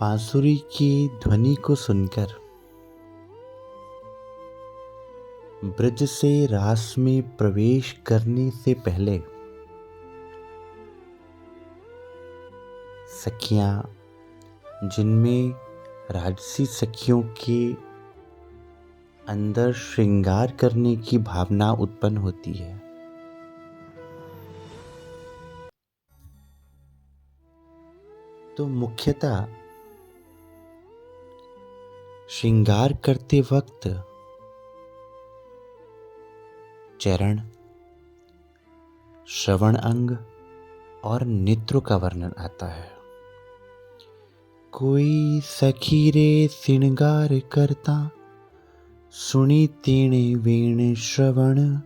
बांसुरी की ध्वनि को सुनकर ब्रज से रास में प्रवेश करने से पहले सखियां, जिनमें राजसी सखियों के अंदर श्रृंगार करने की भावना उत्पन्न होती है, तो मुख्यतः श्रृंगार करते वक्त चरण, श्रवण अंग और नेत्रों का वर्णन आता है। कोई सखी रे श्रृंगार करता, सुनी तेणे वेण श्रवण,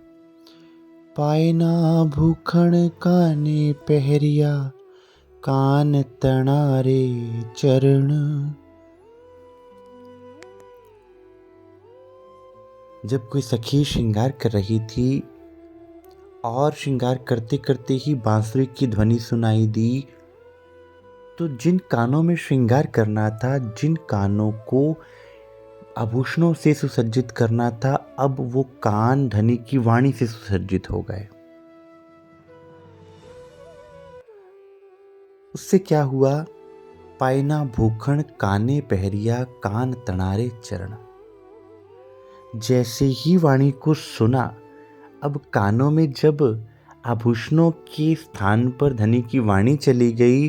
पायना भूखण काने पहरिया, कान तणारे चरण। जब कोई सखी श्रृंगार कर रही थी और श्रृंगार करते करते ही बांसुरी की ध्वनि सुनाई दी, तो जिन कानों में श्रृंगार करना था, जिन कानों को आभूषणों से सुसज्जित करना था, अब वो कान धनी की वाणी से सुसज्जित हो गए। उससे क्या हुआ? पायना भूखण काने पहरिया, कान तणारे चरण। जैसे ही वाणी को सुना, अब कानों में जब आभूषणों के स्थान पर धनी की वाणी चली गई,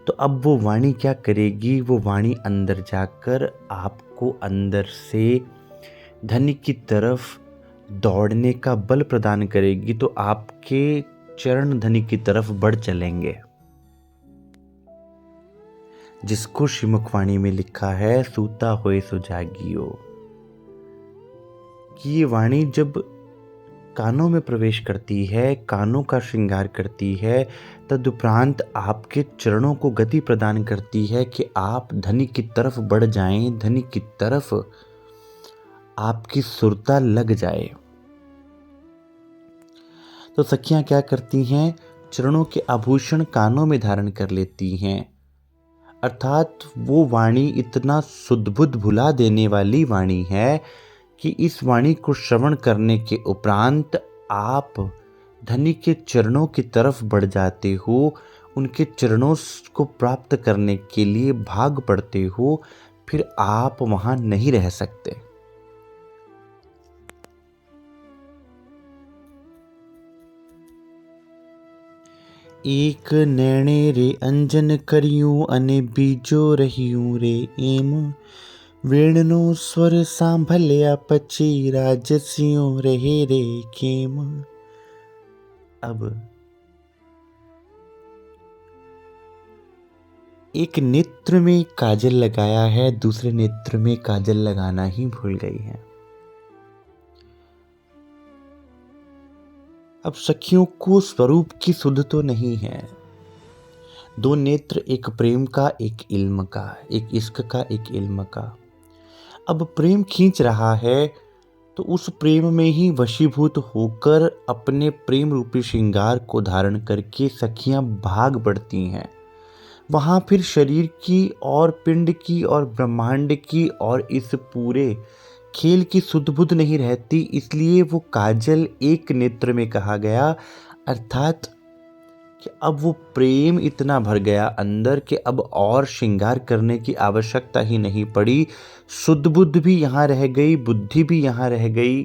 तो अब वो वाणी क्या करेगी? वो वाणी अंदर जाकर आपको अंदर से धनी की तरफ दौड़ने का बल प्रदान करेगी, तो आपके चरण धनी की तरफ बढ़ चलेंगे। जिसको श्रीमुखवाणी में लिखा है, सूता होए सो जागियो, कि ये वाणी जब कानों में प्रवेश करती है, कानों का श्रृंगार करती है, तदुपरांत आपके चरणों को गति प्रदान करती है कि आप धनी की तरफ बढ़ जाएं, धनी की तरफ आपकी सुरता लग जाए। तो सखियां क्या करती हैं? चरणों के आभूषण कानों में धारण कर लेती हैं, अर्थात वो वाणी इतना सुध-बुध भुला देने वाली वाणी है कि इस वाणी को श्रवण करने के उपरांत आप धनी के चरणों की तरफ बढ़ जाते हो, उनके चरणों को प्राप्त करने के लिए भाग पड़ते हो, फिर आप वहां नहीं रह सकते। एक नैणे रे अंजन करियूं अने बीजो रहियूं रे एम, वेणनो स्वर सांभल्या पची राजसियों रहे रे खेम। अब एक नेत्र में काजल लगाया है, दूसरे नेत्र में काजल लगाना ही भूल गई है। अब सखियों को स्वरूप की सुध तो नहीं है। दो नेत्र, एक प्रेम का, एक इल्म का, एक इश्क का, एक इल्म का। अब प्रेम खींच रहा है, तो उस प्रेम में ही वशीभूत होकर अपने प्रेम रूपी श्रृंगार को धारण करके सखियां भाग बढ़ती हैं। वहां फिर शरीर की और पिंड की और ब्रह्मांड की और इस पूरे खेल की सुध बुध नहीं रहती, इसलिए वो काजल एक नेत्र में कहा गया, अर्थात कि अब वो प्रेम इतना भर गया अंदर कि अब और श्रृंगार करने की आवश्यकता ही नहीं पड़ी। शुद्ध बुद्ध भी यहां रह गई, बुद्धि भी यहां रह गई।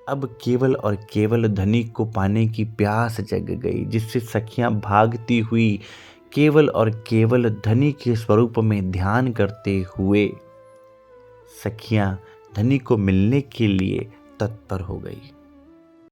अब केवल और केवल धनी को पाने की प्यास जग गई, जिससे सखियां भागती हुई केवल और केवल धनी के स्वरूप में ध्यान करते हुए सखियां धनी को मिलने के लिए तत्पर हो गई।